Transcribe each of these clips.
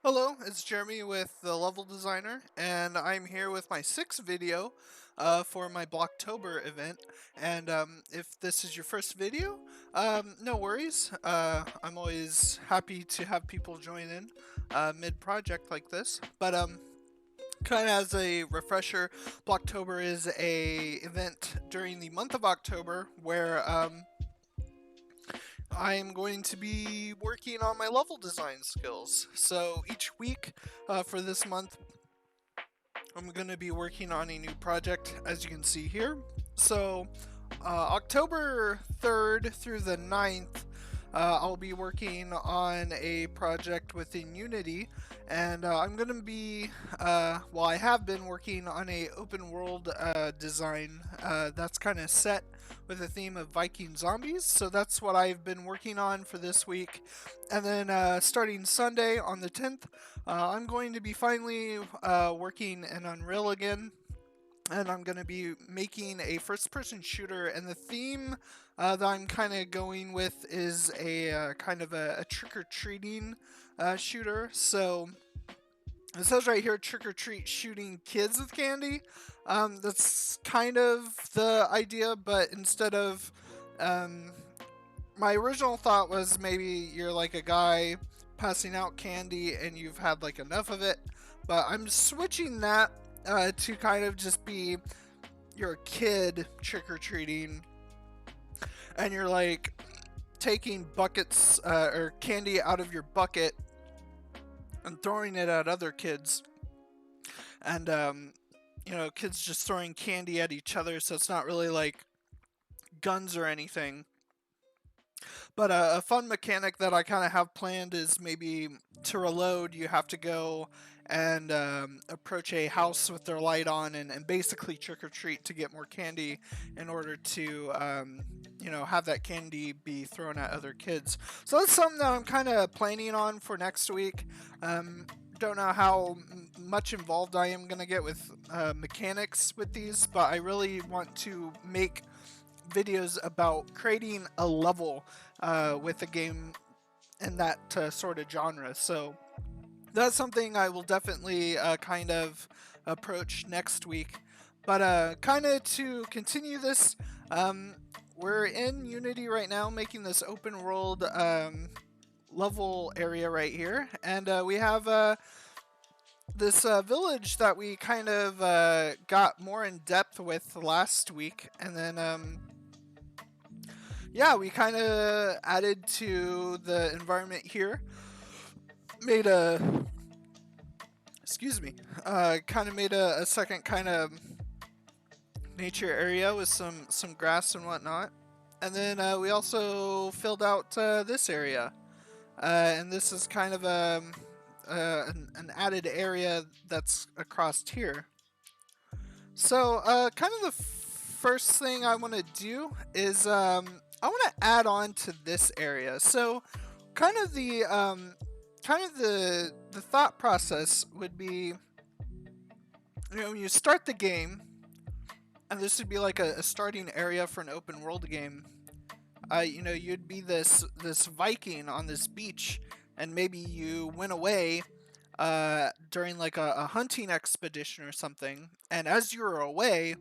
Hello, it's Jeremy with the Level Designer, and I'm here with my sixth video for my Blocktober event. And if this is your first video, no worries. I'm always happy to have people join in mid-project like this. But kind of as a refresher, Blocktober is a event during the month of October where I'm going to be working on my level design skills. So each week for this month, I'm going to be working on a new project, as you can see here. So October 3rd through the 9th, I'll be working on a project within Unity, and I'm going to be, well, I have been working on a open world design that's kind of set with a theme of Viking zombies. So that's what I've been working on for this week. And then starting Sunday on the 10th, I'm going to be finally working in Unreal again, and I'm going to be making a first-person shooter, and the theme that I'm kind of going with is a kind of a trick-or-treating shooter. So it says right here, trick-or-treat shooting kids with candy. That's kind of the idea, but instead of... my original thought was maybe you're like a guy passing out candy and you've had like enough of it, but I'm switching that to kind of just be you're a kid trick-or-treating and you're like taking buckets or candy out of your bucket and throwing it at other kids, and kids just throwing candy at each other, so it's not really like guns or anything. But a fun mechanic that I kind of have planned is maybe to reload, you have to go and approach a house with their light on and basically trick or treat to get more candy in order to, have that candy be thrown at other kids. So that's something that I'm kind of planning on for next week. Don't know how much involved I am going to get with mechanics with these, but I really want to make videos about creating a level with a game in that sort of genre. So that's something I will definitely kind of approach next week. But kind of to continue this, we're in Unity right now making this open world level area right here. And we have this village that we kind of got more in depth with last week. And then yeah, we kind of added to the environment here. Made a, excuse me, kind of made a second kind of nature area with some grass and whatnot. And then we also filled out this area. And this is kind of an added area that's across here. So kind of the first thing I want to do is I want to add on to this area. So kind of the thought process would be, when you start the game, and this would be like a starting area for an open world game. You'd be this Viking on this beach, and maybe you went away during like a hunting expedition or something, and as you were away,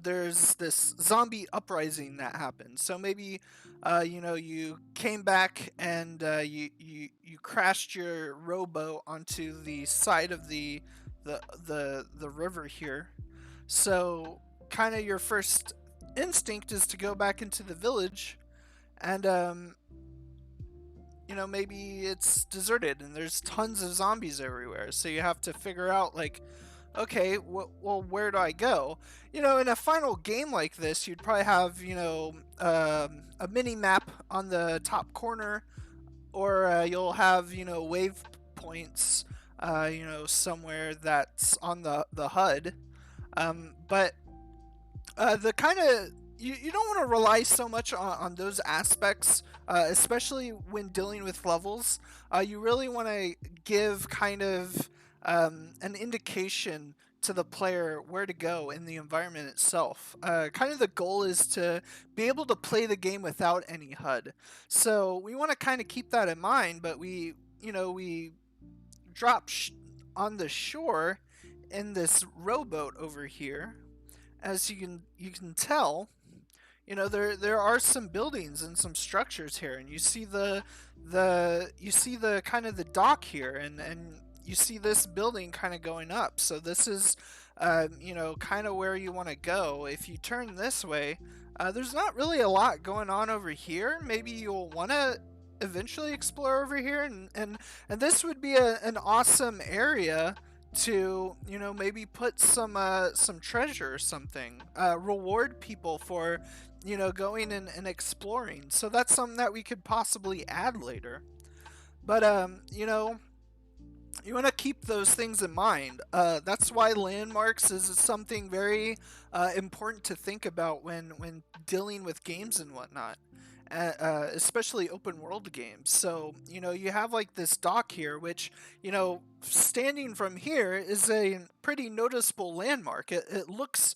there's this zombie uprising that happened. So maybe, you came back and you crashed your rowboat onto the side of the river here. So kind of your first instinct is to go back into the village, and maybe it's deserted and there's tons of zombies everywhere. So you have to figure out like, okay, well, where do I go? In a final game like this, you'd probably have, a mini map on the top corner, or you'll have, wave points, somewhere that's on the HUD. But the kind of you don't want to rely so much on those aspects, especially when dealing with levels. You really want to give kind of an indication to the player where to go in the environment itself. Kind of the goal is to be able to play the game without any HUD. So we want to kind of keep that in mind, but we we drop on the shore in this rowboat over here, as you can tell, there are some buildings and some structures here, and you see the kind of the dock here, and you see this building kind of going up. So this is kind of where you want to go. If you turn this way, there's not really a lot going on over here. Maybe you'll want to eventually explore over here, and this would be an awesome area to maybe put some treasure or something, reward people for going and exploring. So that's something that we could possibly add later. But you want to keep those things in mind. That's why landmarks is something very important to think about when dealing with games and whatnot, especially open world games. So you have like this dock here, which standing from here is a pretty noticeable landmark. It looks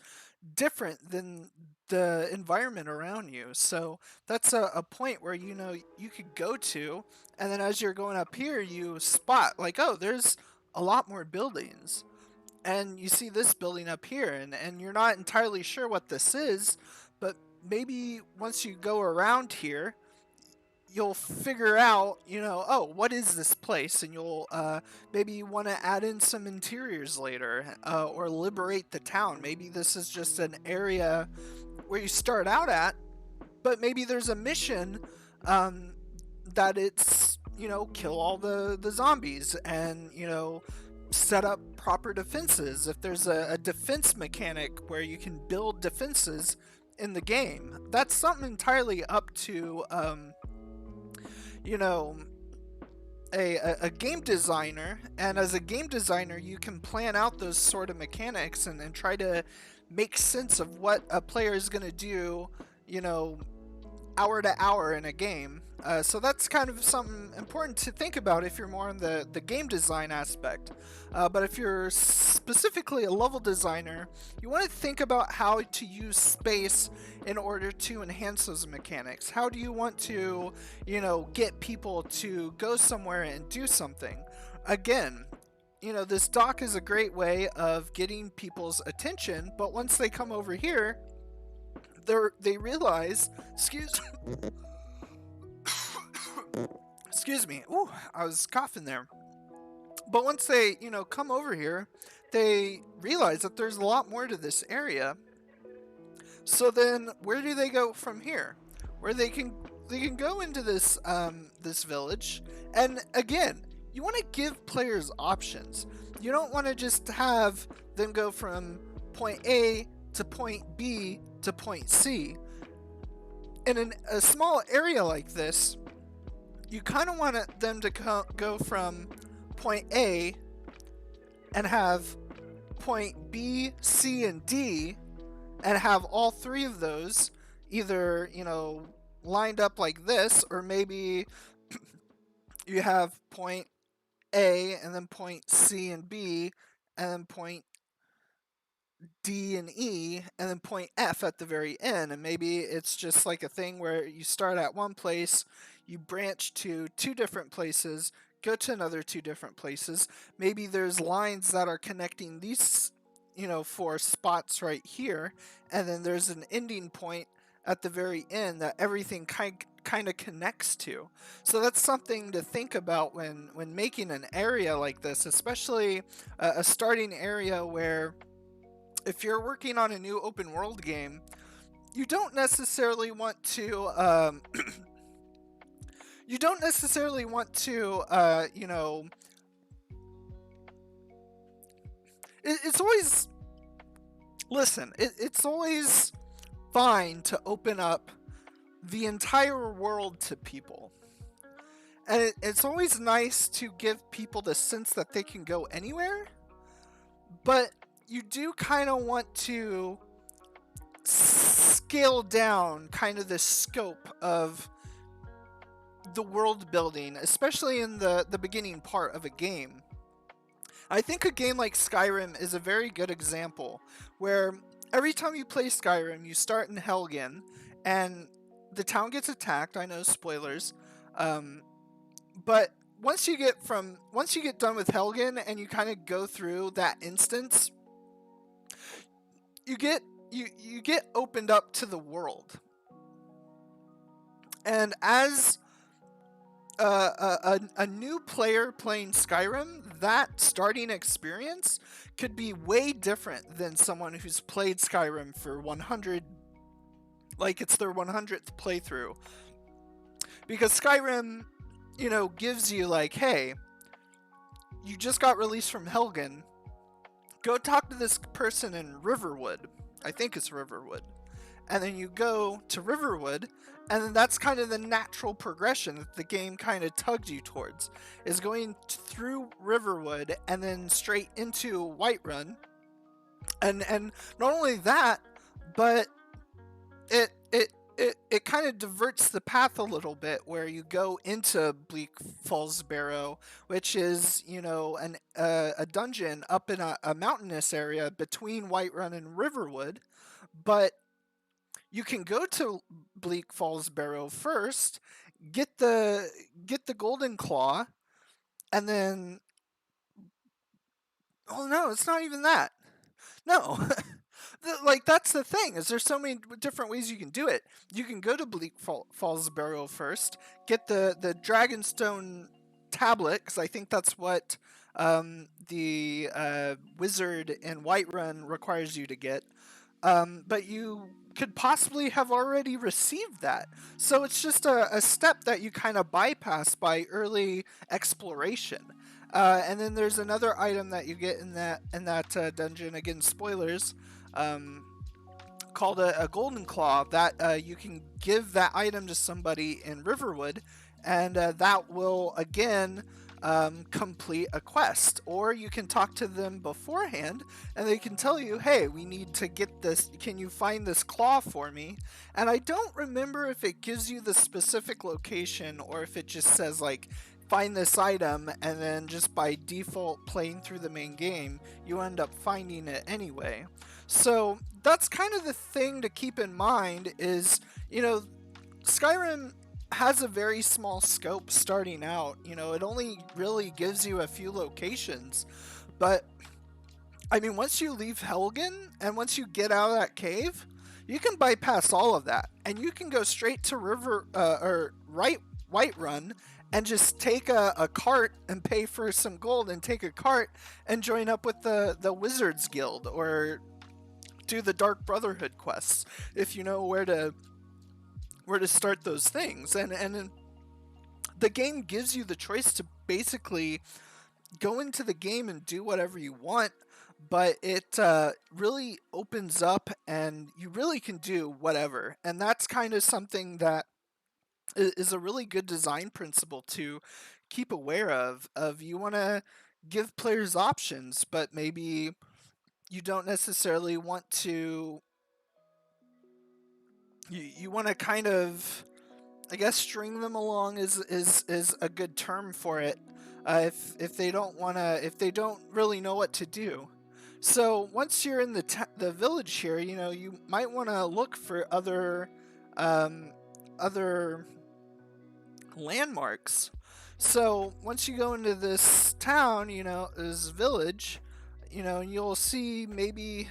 different than the environment around you. So that's a point where you could go to, and then as you're going up here, you spot like, oh, there's a lot more buildings. And you see this building up here, and you're not entirely sure what this is, but maybe once you go around here, you'll figure out, oh, what is this place? And you'll maybe want to add in some interiors later, or liberate the town. Maybe this is just an area where you start out at, but maybe there's a mission that it's, kill all the zombies, and, set up proper defenses. If there's a defense mechanic where you can build defenses in the game, that's something entirely up to, you know, a game designer. And as a game designer, you can plan out those sort of mechanics and try to make sense of what a player is going to do, hour to hour in a game. So that's kind of something important to think about if you're more on the game design aspect. But if you're specifically a level designer, you want to think about how to use space in order to enhance those mechanics. How do you want to, get people to go somewhere and do something? Again, this dock is a great way of getting people's attention, but once they come over here, they realize, excuse me. Ooh, I was coughing there. But once they, come over here, they realize that there's a lot more to this area. So then, where do they go from here? Where they can go into this village, and again, you want to give players options. You don't want to just have them go from point A to point B to point C. In a small area like this, you kind of want them to go from point A and have point B, C, and D, and have all three of those either, lined up like this, or maybe you have point A and then point C and B, and then point D and E, and then point F at the very end. And maybe it's just like a thing where you start at one place, you branch to two different places, go to another two different places. Maybe there's lines that are connecting these, four spots right here, and then there's an ending point at the very end that everything kind of connects to. So that's something to think about when making an area like this, especially a starting area where, if you're working on a new open world game, you don't necessarily want to you don't necessarily want to it's always, listen, it's always fine to open up the entire world to people, and it's always nice to give people the sense that they can go anywhere, but you do kind of want to scale down kind of the scope of the world building, especially in the beginning part of a game. I think a game like Skyrim is a very good example, where every time you play Skyrim, you start in Helgen, and the town gets attacked. I know, spoilers. But once you get done with Helgen and you kind of go through that instance, you get you get opened up to the world. And as a new player playing Skyrim, that starting experience could be way different than someone who's played Skyrim for 100, like it's their 100th playthrough. Because Skyrim, gives you like, hey, you just got released from Helgen. Go talk to this person in Riverwood. I think it's Riverwood. And then you go to Riverwood, and then that's kind of the natural progression that the game kind of tugged you towards, is going through Riverwood and then straight into Whiterun. And not only that, but it kind of diverts the path a little bit, where you go into Bleak Falls Barrow, which is a dungeon up in a mountainous area between Whiterun and Riverwood. But you can go to Bleak Falls Barrow first, get the Golden Claw, and then oh no, it's not even that. No. Like, that's the thing, is there's so many different ways you can do it. You can go to Bleak Falls Barrow first, get the Dragonstone tablet, because I think that's what the wizard in Whiterun requires you to get. But you could possibly have already received that. So it's just a step that you kind of bypass by early exploration. And then there's another item that you get in that dungeon, again spoilers, called a Golden Claw, that you can give that item to somebody in Riverwood, and that will again complete a quest. Or you can talk to them beforehand and they can tell you, hey, we need to get this, can you find this claw for me? And I don't remember if it gives you the specific location or if it just says like, find this item, and then just by default playing through the main game you end up finding it anyway. So that's kind of the thing to keep in mind, is Skyrim has a very small scope starting out. It only really gives you a few locations, but I mean, once you leave Helgen and once you get out of that cave, you can bypass all of that and you can go straight to Whiterun and just take a cart and pay for some gold and take a cart and join up with the Wizards Guild, or do the Dark Brotherhood quests if you know where to start those things. And the game gives you the choice to basically go into the game and do whatever you want, but it really opens up and you really can do whatever. And that's kind of something that is a really good design principle to keep aware of you want to give players options, but maybe you don't necessarily want to, you want to kind of, I guess, string them along is a good term for it, if they don't really know what to do. So once you're in the village here, you might want to look for other other landmarks. So once you go into this town, this village, you'll see maybe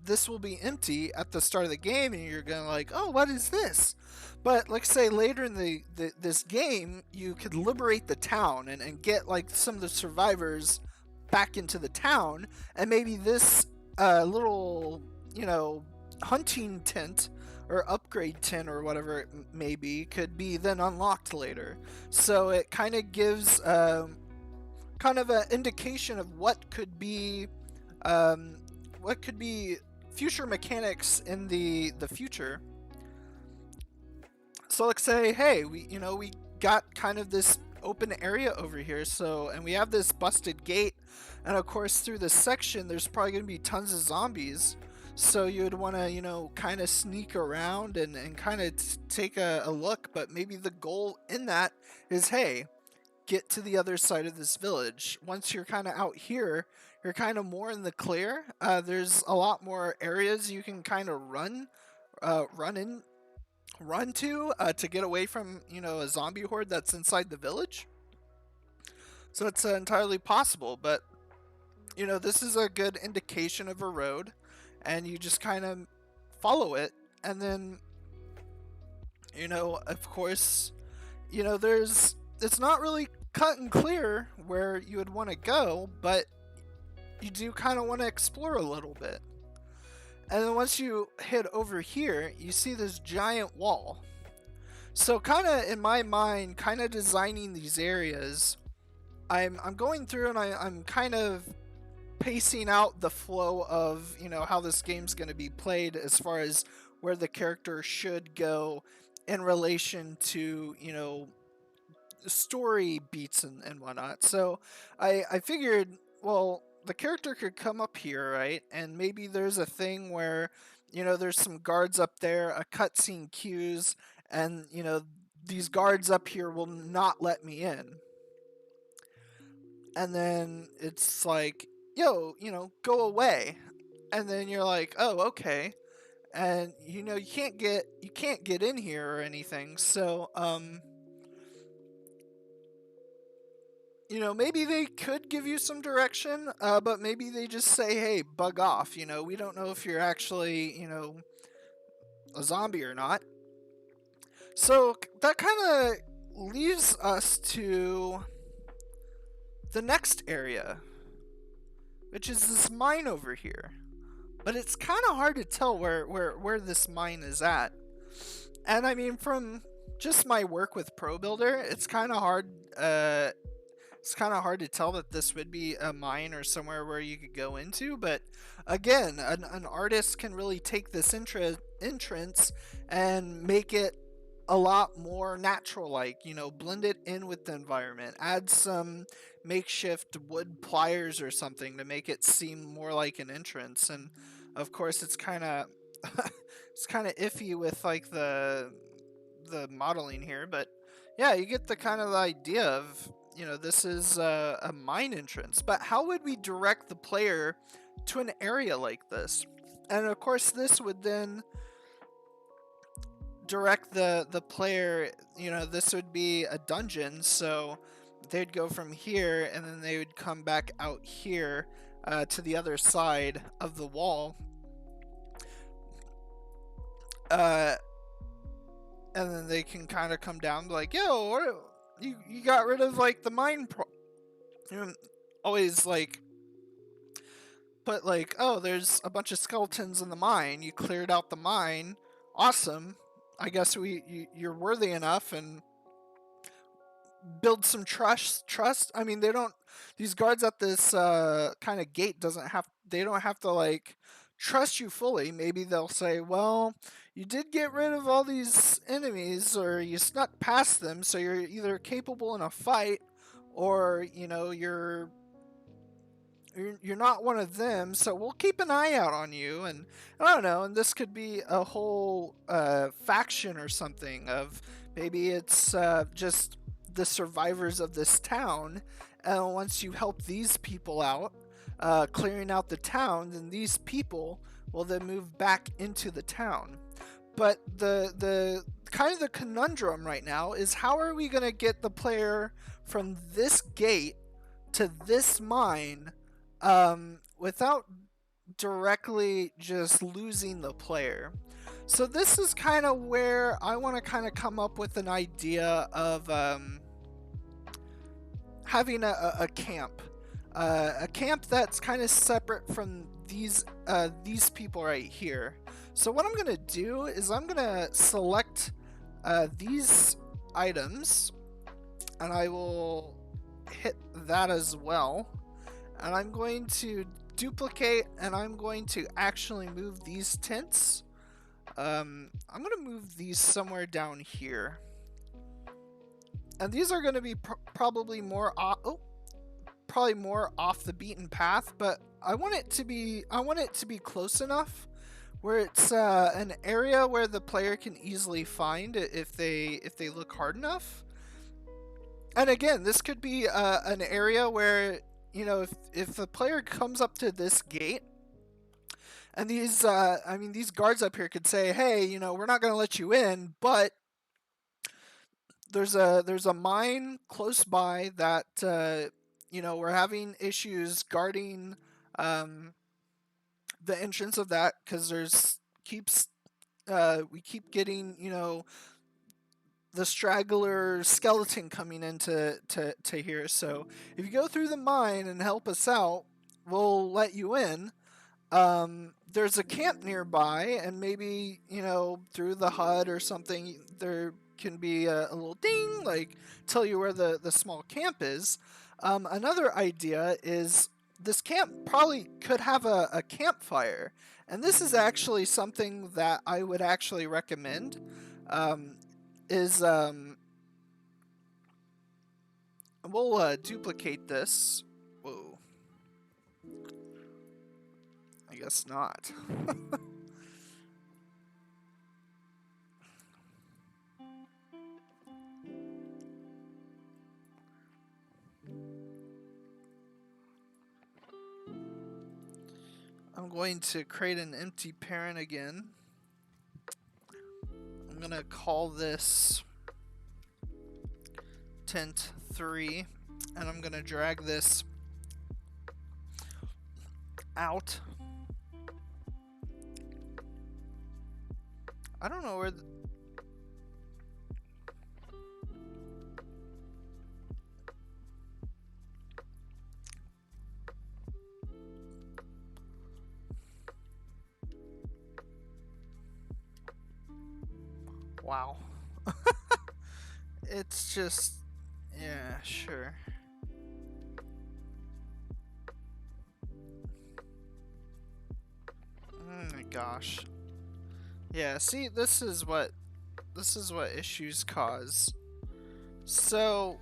this will be empty at the start of the game, and you're gonna like, oh, what is this? But like say later in this game, you could liberate the town and get like some of the survivors back into the town, and maybe this little hunting tent or upgrade tent or whatever it may be could be then unlocked later. So it kind of gives kind of an indication of what could be future mechanics in the future. So let's say, hey, we got kind of this open area over here, so, and we have this busted gate, and of course through this section there's probably going to be tons of zombies, so you'd want to kind of sneak around and kind of take a look. But maybe the goal in that is, hey, get to the other side of this village. Once you're kind of out here, you're kind of more in the clear. There's a lot more areas you can kind of run to get away from a zombie horde that's inside the village. So it's entirely possible, but this is a good indication of a road, and you just kind of follow it, and then, of course, there's it's not really cut and clear where you would want to go, but you do kind of want to explore a little bit. And then once you hit over here, you see this giant wall. So kind of in my mind, kind of designing these areas, I'm going through and I'm kind of pacing out the flow of how this game's going to be played as far as where the character should go in relation to story beats and whatnot. So I figured, well, the character could come up here, right? And maybe there's a thing where, there's some guards up there, a cutscene cues, and, these guards up here will not let me in. And then it's like, yo, go away. And then you're like, oh, okay. And, you can't get in here or anything. So, maybe they could give you some direction, but maybe they just say, hey, bug off. We don't know if you're actually, a zombie or not. So that kind of leaves us to the next area, which is this mine over here. But it's kind of hard to tell where this mine is at. And I mean, from just my work with Pro Builder, it's kind of hard. It's kind of hard to tell that this would be a mine or somewhere where you could go into. But again, an artist can really take this entrance and make it a lot more natural, like, blend it in with the environment, add some makeshift wood pliers or something to make it seem more like an entrance. And of course it's kind of it's kind of iffy with like the modeling here, but yeah, you get the kind of idea of, this is a mine entrance. But how would we direct the player to an area like this? And of course this would then direct the player, this would be a dungeon, so they'd go from here and then they would come back out here to the other side of the wall, and then they can kind of come down like, yo, what, you got rid of like the mine always like put like, oh, there's a bunch of skeletons in the mine, you cleared out the mine, awesome, I guess you're worthy enough, and build some trust. I mean, they don't, these guards at this kind of gate they don't have to like trust you fully. Maybe they'll say, well, you did get rid of all these enemies, or you snuck past them, so you're either capable in a fight, or you're not one of them, so we'll keep an eye out on you. And I don't know, and this could be a whole faction or something of, maybe it's just the survivors of this town, and once you help these people out, clearing out the town, then these people will then move back into the town. But the kind of the conundrum right now is, how are we going to get the player from this gate to this mine without directly just losing the player? So this is kind of where I want to kind of come up with an idea of having a camp. A camp that's kind of separate from these people right here. So what I'm going to do is I'm going to select these items, and I will hit that as well. And I'm going to duplicate, and I'm going to actually move these tents. I'm going to move these somewhere down here. And these are going to be probably more probably more off the beaten path, but I want it to be close enough where it's an area where the player can easily find it if they look hard enough. And again, this could be an area where, if the player comes up to this gate, and these these guards up here could say, hey, we're not going to let you in, but there's a mine close by that we're having issues guarding um, the entrance of that because keeps we keep getting the straggler skeleton coming into to here. So if you go through the mine and help us out, we'll let you in. There's a camp nearby, and maybe through the HUD or something there can be a little ding, like tell you where the small camp is. Another idea is this camp probably could have a campfire, and this is actually something that I would actually recommend. Um, is We'll duplicate this. Whoa, I guess not. I'm going to create an empty parent again. I'm going to call this tent 3, and I'm going to drag this out. I don't know where wow. It's just, yeah, sure. Oh my gosh. Yeah, see, this is what issues cause. So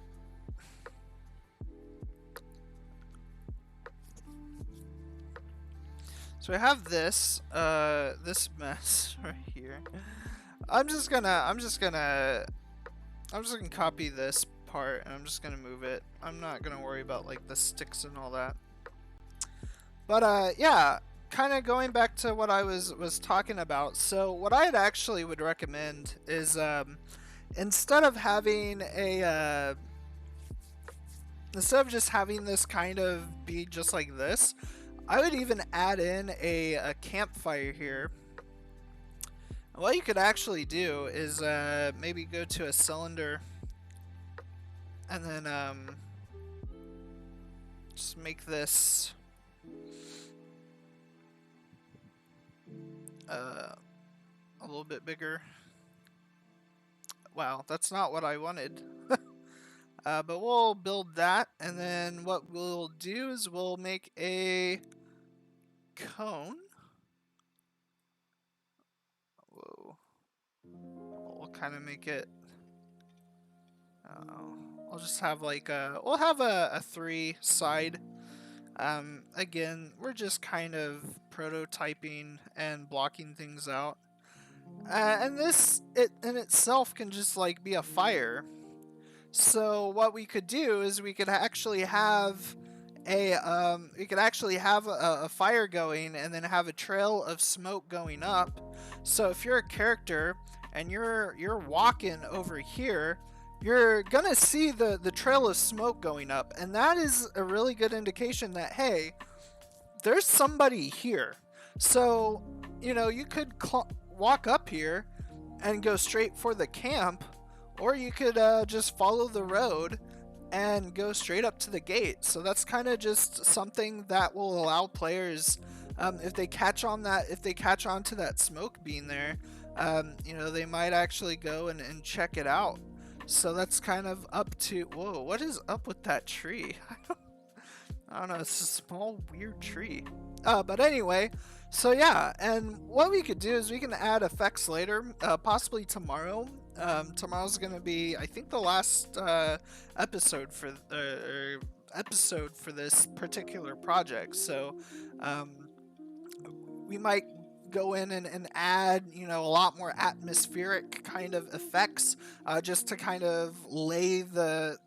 I have this mess right here. I'm just gonna copy this part, and I'm just gonna move it. I'm not gonna worry about like the sticks and all that. But yeah, kind of going back to what I was talking about. So what I actually would recommend is instead of having instead of just having this kind of be just like this, I would even add in a campfire here. What you could actually do is maybe go to a cylinder and then just make this a little bit bigger. Wow, that's not what I wanted. But we'll build that, and then what we'll do is we'll make a cone. Whoa. We'll kind of make it. I'll just have like we'll have a 3 side. Again, we're just kind of prototyping and blocking things out. And this in itself can just like be a fire. So what we could do is we could actually have a fire going and then have a trail of smoke going up. So if you're a character and you're walking over here, you're gonna see the trail of smoke going up, and that is a really good indication that hey, there's somebody here. So you could walk up here and go straight for the camp, or you could just follow the road and go straight up to the gate. So that's kind of just something that will allow players, if they catch on to that smoke being there, they might actually go and check it out. So that's kind of up to, whoa, what is up with that tree? I don't know, it's a small weird tree. But anyway, so yeah, and what we could do is we can add effects later, possibly tomorrow. Tomorrow's gonna be, I think, the last episode for this particular project. So we might go in and add a lot more atmospheric kind of effects, just to kind of lay the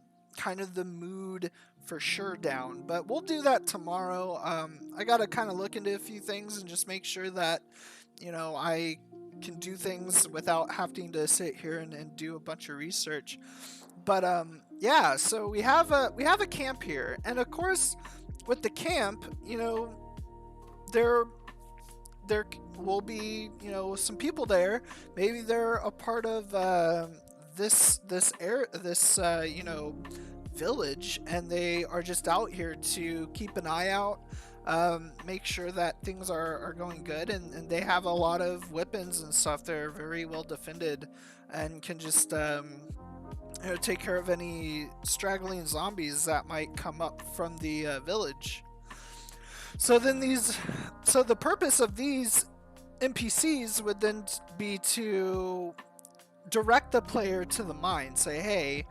mood for sure down. But we'll do that tomorrow. I gotta kind of look into a few things and just make sure that I can do things without having to sit here and do a bunch of research. But yeah, so we have a camp here, and of course, with the camp, there there will be some people there. Maybe they're a part of this village, and they are just out here to keep an eye out, make sure that things are going good, and they have a lot of weapons and stuff. They're very well defended and can just take care of any straggling zombies that might come up from the village. So then so the purpose of these NPCs would then be to direct the player to the mine. Say, hey,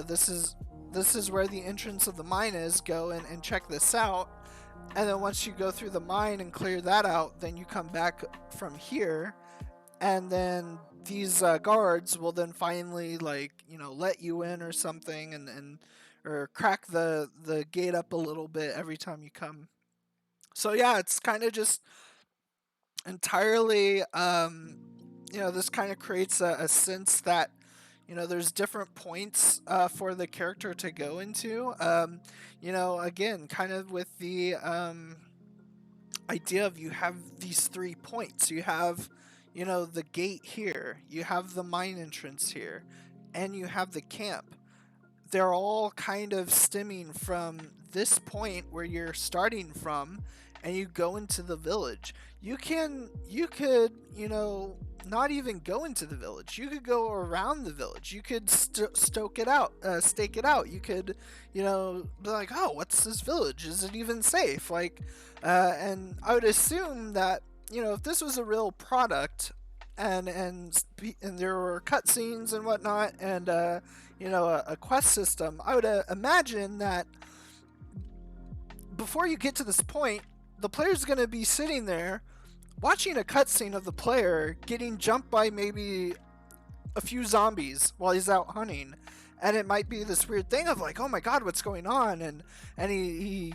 this is where the entrance of the mine is. Go and check this out. And then once you go through the mine and clear that out, then you come back from here, and then these guards will then finally let you in or something, and or crack the gate up a little bit every time you come. So yeah, it's kind of just entirely this kind of creates a sense that there's different points for the character to go into, again, kind of with the idea of, you have these 3 points. You have the gate here, you have the mine entrance here, and you have the camp. They're all kind of stemming from this point where you're starting from, and you go into the village. You could not even go into the village. You could go around the village. You could stake it out. You could be like, oh, what's this village, is it even safe? And I would assume that if this was a real product, and there were cutscenes and whatnot, and a quest system, I would imagine that before you get to this point, the player's going to be sitting there watching a cutscene of the player getting jumped by maybe a few zombies while he's out hunting, and it might be this weird thing of like, oh my god, what's going on? And he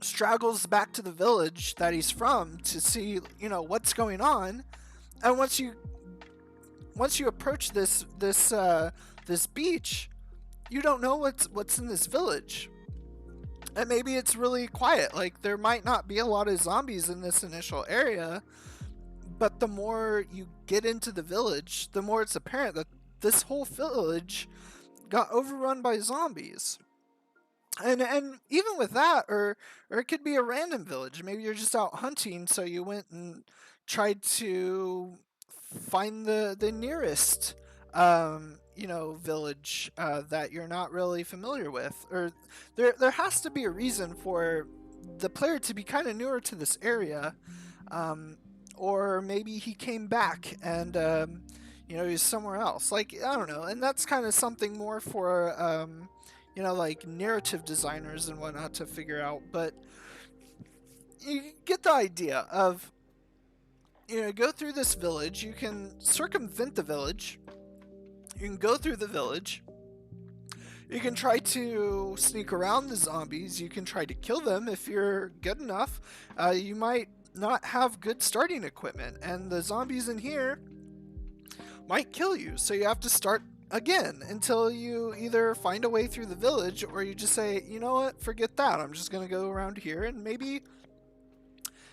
straggles back to the village that he's from to see what's going on. And once you approach this beach, you don't know what's in this village. And maybe it's really quiet. Like, there might not be a lot of zombies in this initial area, but the more you get into the village, the more it's apparent that this whole village got overrun by zombies. And even with that, or it could be a random village. Maybe you're just out hunting, so you went and tried to find the nearest village that you're not really familiar with. Or there has to be a reason for the player to be kind of newer to this area, or maybe he came back and he's somewhere else. Like, I don't know. And that's kind of something more for like narrative designers and whatnot to figure out. But you get the idea of, go through this village. You can circumvent the village. You can go through the village. You can try to sneak around the zombies. You can try to kill them if you're good enough. You might not have good starting equipment, and the zombies in here might kill you. So you have to start again until you either find a way through the village, or you just say, you know what, forget that. I'm just going to go around here, and maybe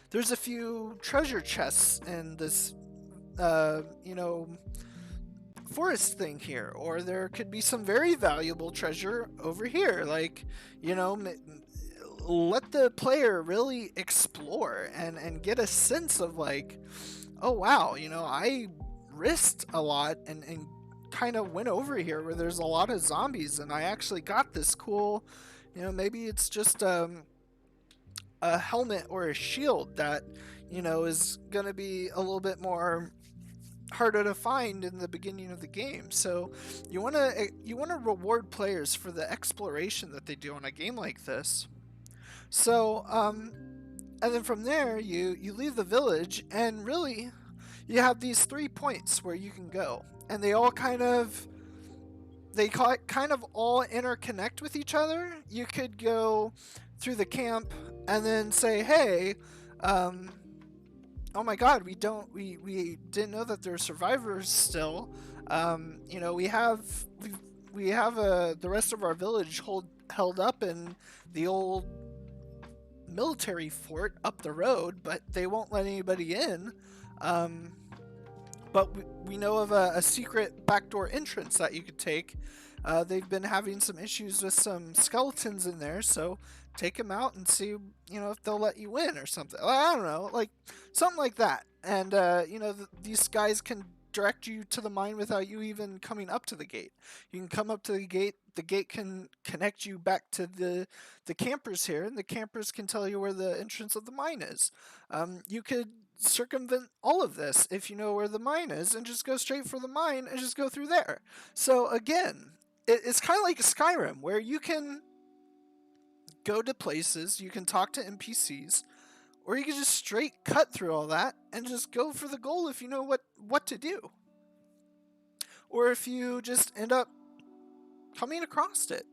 there's a few treasure chests in this, forest thing here, or there could be some very valuable treasure over here. Like, let the player really explore and get a sense of like, oh wow, I risked a lot and kind of went over here where there's a lot of zombies, and I actually got this cool, maybe it's just a helmet or a shield that is gonna be a little bit more harder to find in the beginning of the game. So you want to reward players for the exploration that they do on a game like this. So and then from there you leave the village, and really you have these 3 points where you can go, and they kind of all interconnect with each other. You could go through the camp and then say, hey, oh my god, we didn't know that there are survivors still. we have the rest of our village held up in the old military fort up the road, but they won't let anybody in. But we know of a secret backdoor entrance that you could take. They've been having some issues with some skeletons in there, so take them out and see, if they'll let you in or something. I don't know, like something like that. And these guys can direct you to the mine without you even coming up to the gate. You can come up to the gate. The gate can connect you back to the campers here, and the campers can tell you where the entrance of the mine is. You could circumvent all of this if you know where the mine is and just go straight for the mine and just go through there. So again, it's kind of like Skyrim, where you can go to places, you can talk to NPCs, or you can just straight cut through all that and just go for the goal if you know what to do. Or if you just end up coming across it.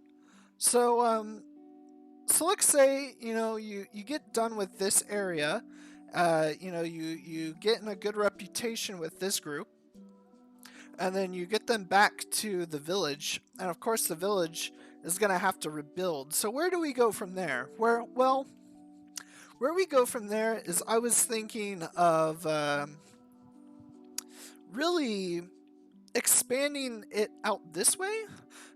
So let's say, you get done with this area. You get in a good reputation with this group, and then you get them back to the village, and of course the village is going to have to rebuild. So where do we go from there? Where we go from there is, I was thinking of really expanding it out this way.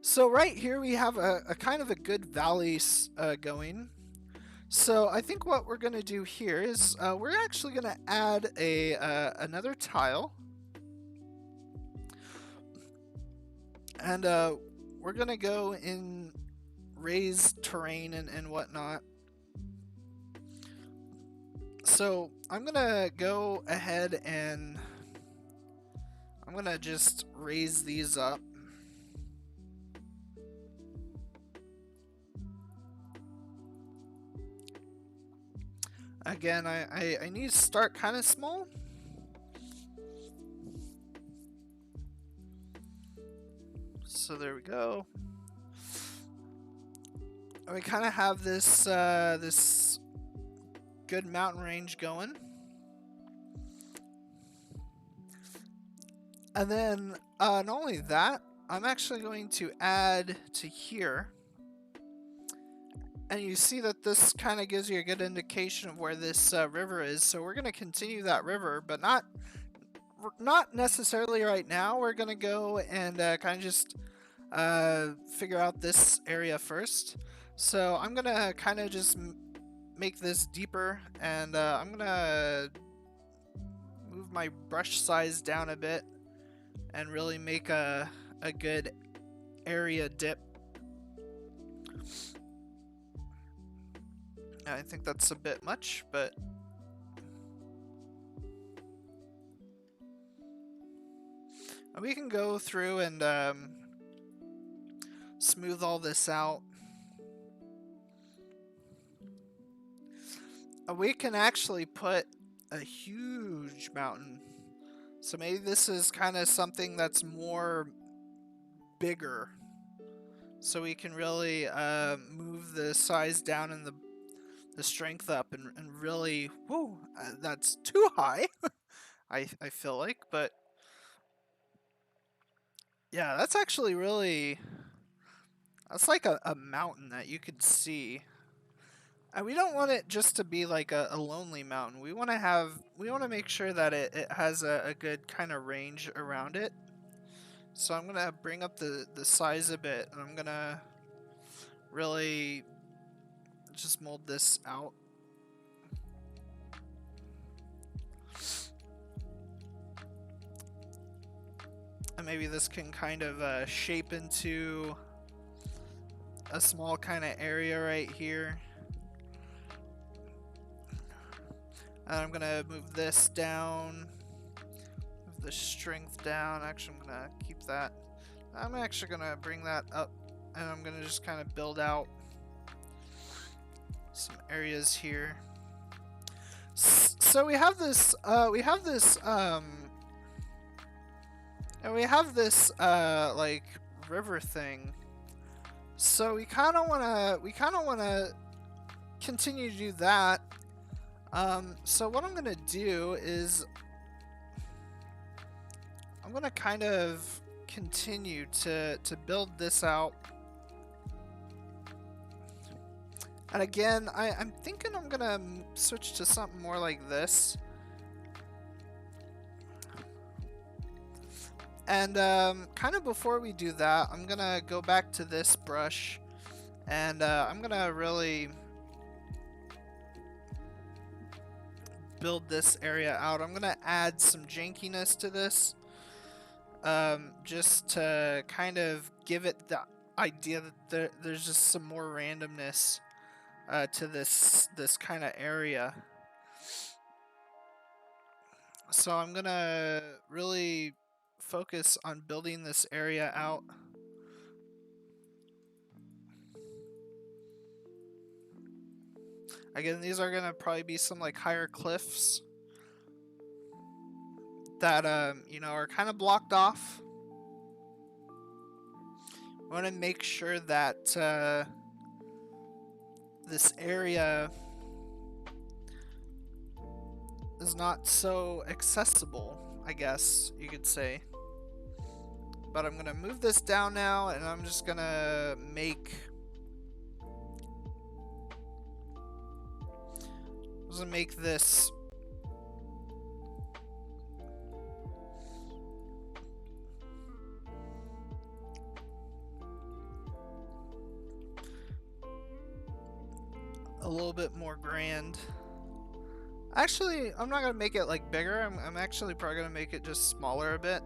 So right here we have a kind of a good valley going. So I think what we're going to do here is we're actually going to add another tile. And we're going to go in raised terrain and whatnot. So I'm going to go ahead and I'm going to just raise these up. Again, I need to start kind of small. So there we go. And we kind of have this this good mountain range going. And then not only that, I'm actually going to add to here. And you see that this kind of gives you a good indication of where this river is. So we're going to continue that river, but not necessarily right now. We're going to go and kind of just figure out this area first. So I'm going to kind of just make this deeper, and I'm going to move my brush size down a bit and really make a good area dip. I think that's a bit much, but we can go through and smooth all this out. We can actually put a huge mountain. So maybe this is kind of something that's more bigger. So we can really move the size down and the strength up and really, whoo, that's too high. I feel like, but yeah, that's actually really, that's like a mountain that you could see. And we don't want it just to be like a lonely mountain. We want to make sure that it has a good kind of range around it. So I'm gonna bring up the size a bit, and I'm gonna really just mold this out. And maybe this can kind of shape into a small kind of area right here. And I'm gonna move this down, move the strength down. Actually, I'm gonna keep that. I'm actually gonna bring that up, and I'm gonna just kind of build out some areas here. So we have this like river thing. So we kind of wanna continue to do that. So what I'm gonna do is I'm gonna kind of continue to build this out. And again, I'm thinking I'm gonna switch to something more like this. And kind of before we do that, I'm gonna go back to this brush, and I'm gonna really build this area out. I'm gonna add some jankiness to this, just to kind of give it the idea that there's just some more randomness to this kind of area. So I'm gonna really focus on building this area out. Again, these are gonna probably be some like higher cliffs that you know, are kind of blocked off. I want to make sure that this area is not so accessible, I guess you could say. But I'm gonna move this down now, and I'm just gonna make this a little bit more grand. Actually, I'm not gonna make it like bigger. I'm actually probably gonna make it just smaller a bit.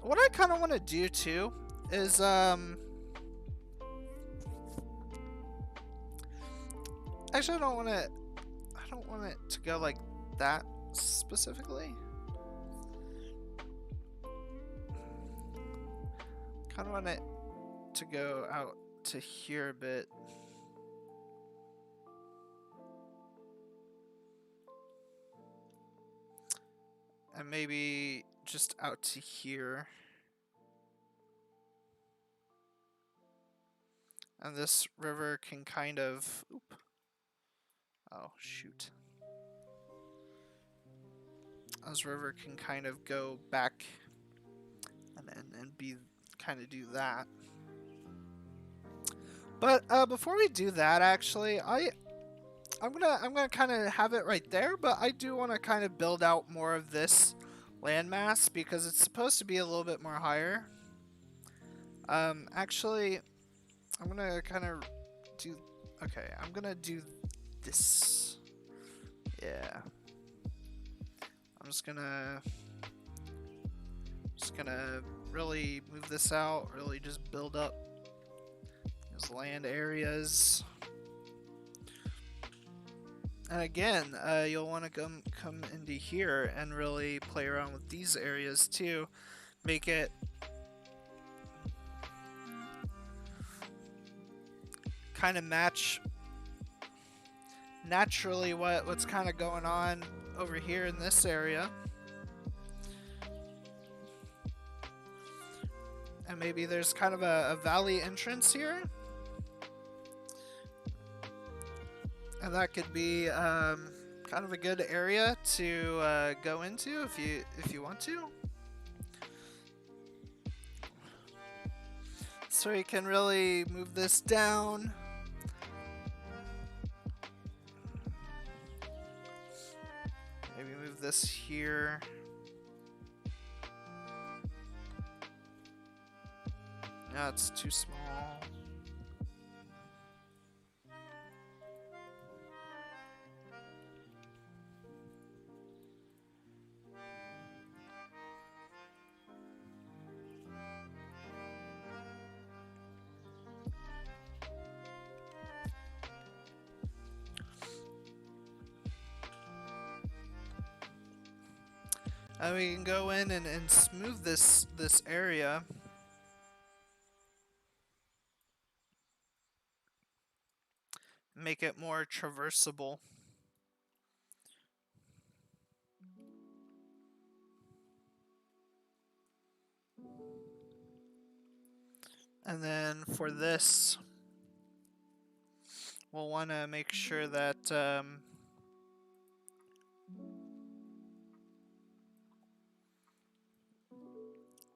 What I kind of want to do too is actually I don't want it to go like that specifically. Kind of want it to go out to here a bit. And maybe just out to here. And this river can kind of... Oop. Oh, shoot. This river can kind of go back and be... kind of do that. But before we do that, actually, I'm gonna kind of have it right there, but I do want to kind of build out more of this landmass because it's supposed to be a little bit more higher. Actually, I'm gonna kind of do. Okay, I'm gonna do this. Yeah. I'm just gonna really move this out. Really just build up these land areas. And again, you'll want to come into here and really play around with these areas too. Make it kind of match naturally what's kind of going on over here in this area. And maybe there's kind of a valley entrance here. And that could be kind of a good area to go into if you want to. So you can really move this down. Maybe move this here. No, it's too small. And we can go in and smooth this area. Make it more traversable. And then for this, we'll want to make sure that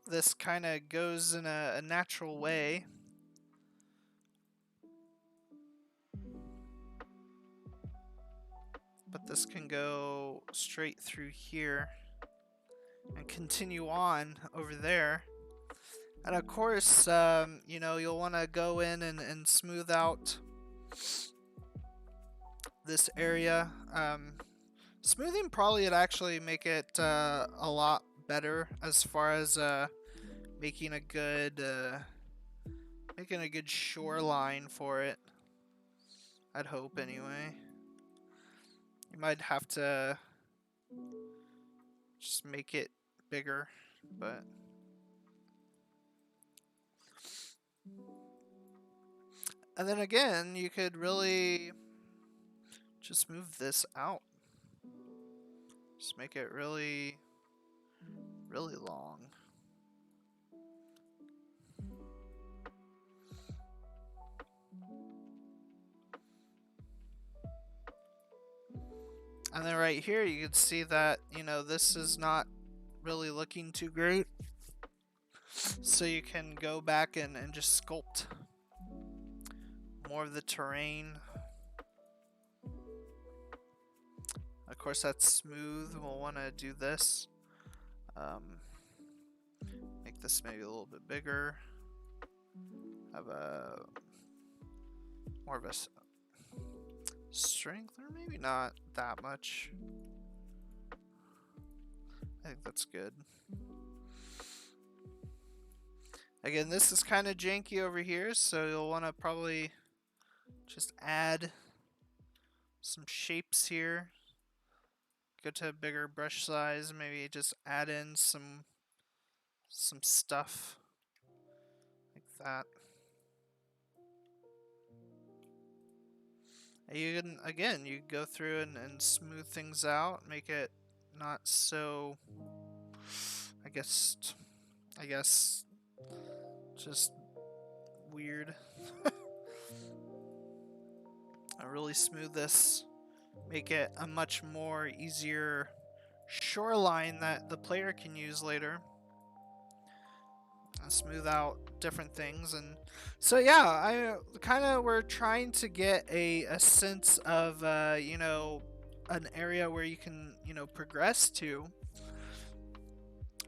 this kind of goes in a natural way. But this can go straight through here and continue on over there. And of course, you know, you'll want to go in and smooth out this area. Smoothing probably would actually make it a lot better as far as making a good shoreline for it. I'd hope anyway. You might have to just make it bigger, but and then again, you could really just move this out. Just make it really, really long. And then right here, you can see that, you know, this is not really looking too great. So you can go back and just sculpt more of the terrain. Of course, that's smooth. We'll want to do this. Make this maybe a little bit bigger. Have a more of a strength, or maybe not that much. I think that's good. Again, this is kind of janky over here, so you'll want to probably just add some shapes here. Go to a bigger brush size, maybe just add in some stuff like that. You can, again, you go through and smooth things out, make it not so, I guess just weird. I really smooth this, make it a much more easier shoreline that the player can use later. And smooth out different things. And so yeah, I kind of we're trying to get a sense of you know, an area where you can, you know, progress to.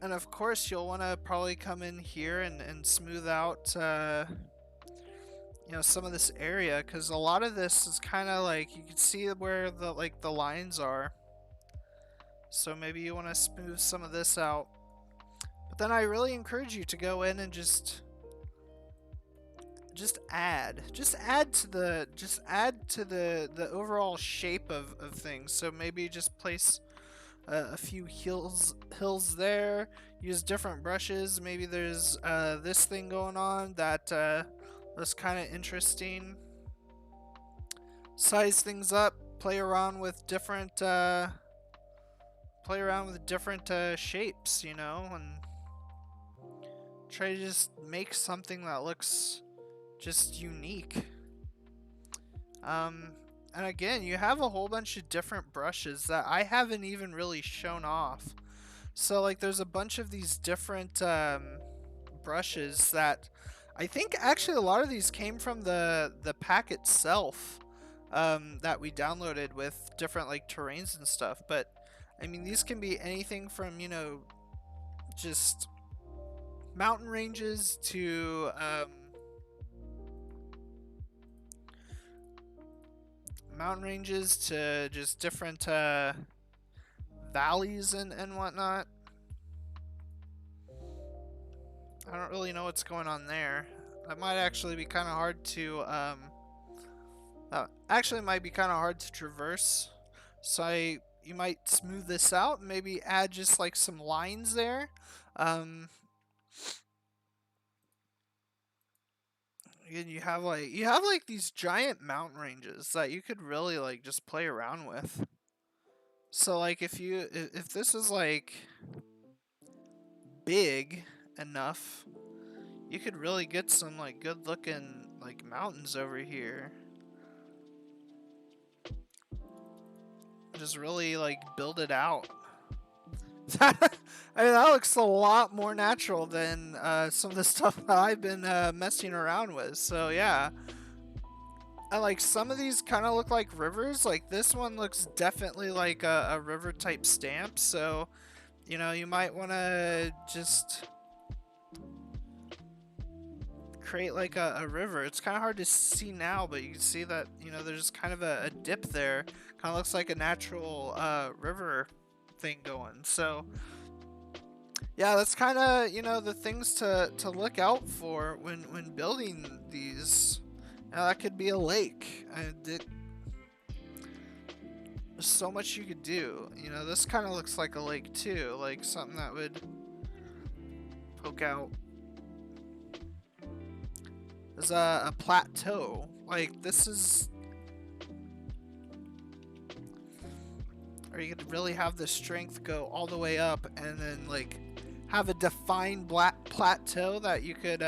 And of course, you'll want to probably come in here and smooth out you know, some of this area, because a lot of this is kind of like, you can see where the lines are. So maybe you want to smooth some of this out. But then I really encourage you to go in and just add to the overall shape of things. So maybe just place a few hills there. Use different brushes. Maybe there's this thing going on that was kind of interesting. Size things up. Play around with different shapes, you know, and try to just make something that looks just unique. And again, you have a whole bunch of different brushes that I haven't even really shown off. So like, there's a bunch of these different brushes that I think actually a lot of these came from the pack itself that we downloaded with different like terrains and stuff. But I mean, these can be anything from, you know, just mountain ranges to just different valleys and whatnot. I don't really know what's going on there. That might actually be kind of hard to traverse. So you might smooth this out and maybe add just like some lines there. And you have like these giant mountain ranges that you could really like just play around with. So like, if this is like big enough, you could really get some like good looking like mountains over here. Just really like build it out. I mean, that looks a lot more natural than some of the stuff that I've been messing around with. So yeah, I like some of these kind of look like rivers. Like this one looks definitely like a river type stamp. So you know, you might want to just create like a river. It's kind of hard to see now, but you can see that, you know, there's kind of a dip there. Kind of looks like a natural river thing going. So yeah, that's kind of, you know, the things to look out for when building these. Now, that could be a lake. There's so much you could do. You know, this kind of looks like a lake too, like something that would poke out. There's a plateau. Like this is, or you could really have the strength go all the way up and then like have a defined black plateau that you could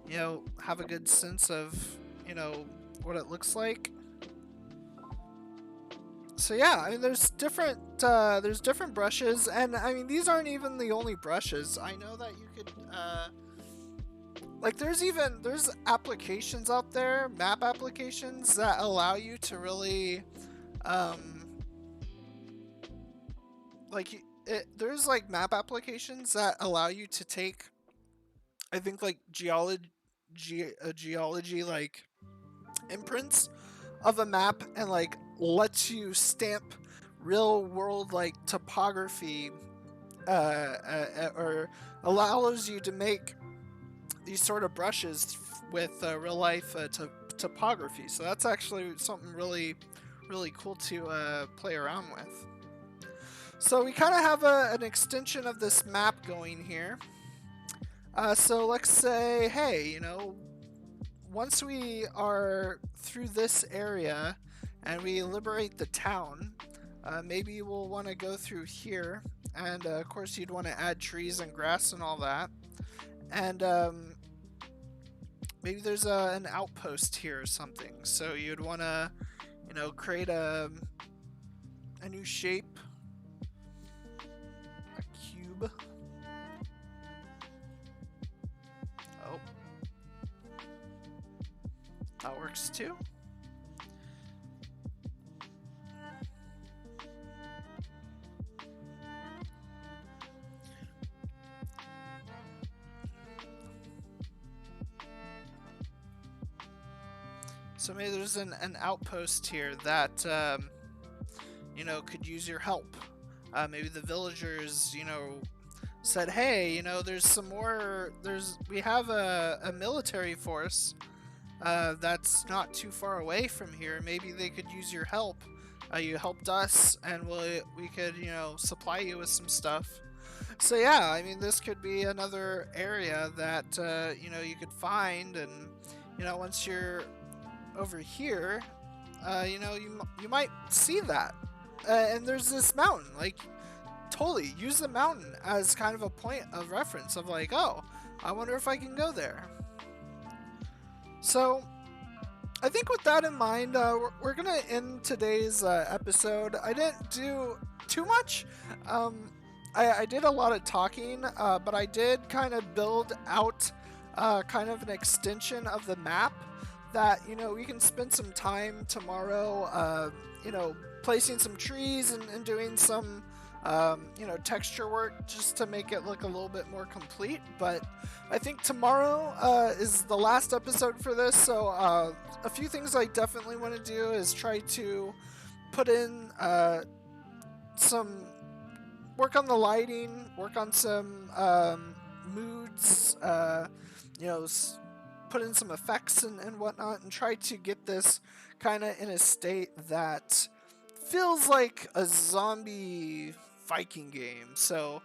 you know, have a good sense of, you know, what it looks like. So yeah, I mean, there's different brushes, and I mean, these aren't even the only brushes. I know that you could like there's applications out there, map applications that allow you to really there's like map applications that allow you to take, I think, like geology like imprints of a map and like lets you stamp real world like topography or allows you to make these sort of brushes with real life topography. So that's actually something really cool to play around with. So we kind of have an extension of this map going here. So let's say, hey, you know, once we are through this area and we liberate the town, maybe we'll want to go through here, and of course you'd want to add trees and grass and all that, and maybe there's an outpost here or something, so you'd want to, you know, create a new shape, a cube. Oh, that works too. So maybe there's an outpost here that, you know, could use your help. Maybe the villagers, you know, said, hey, you know, there's some more, we have a military force that's not too far away from here. Maybe they could use your help. You helped us, and we could, you know, supply you with some stuff. So yeah, I mean, this could be another area that, you know, you could find, and, you know, once you're over here, you know, you might see that, and there's this mountain. Like, totally use the mountain as kind of a point of reference of like, oh, I wonder if I can go there. So I think with that in mind, we're gonna end today's episode. I didn't do too much. I did a lot of talking, but I did kind of build out kind of an extension of the map that, you know, we can spend some time tomorrow, you know, placing some trees and doing some, you know, texture work just to make it look a little bit more complete. But I think tomorrow is the last episode for this, so a few things I definitely want to do is try to put in some work on the lighting, work on some moods, you know, put in some effects and whatnot, and try to get this kind of in a state that feels like a zombie Viking game. So,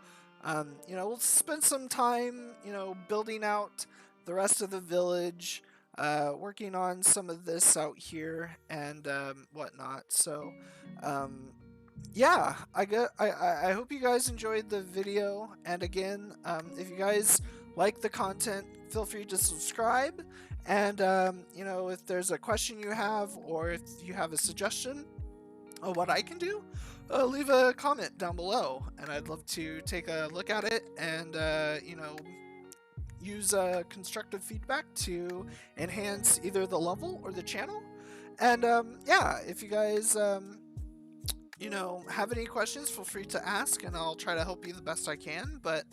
you know, we'll spend some time, you know, building out the rest of the village, working on some of this out here and whatnot. So, yeah, I hope you guys enjoyed the video, and again, if you guys like the content, feel free to subscribe, and you know, if there's a question you have, or if you have a suggestion of what I can do, leave a comment down below, and I'd love to take a look at it and, use constructive feedback to enhance either the level or the channel. And yeah, if you guys have any questions, feel free to ask, and I'll try to help you the best I can. But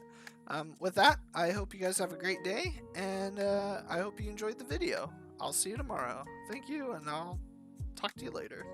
with that, I hope you guys have a great day, and I hope you enjoyed the video. I'll see you tomorrow. Thank you, and I'll talk to you later.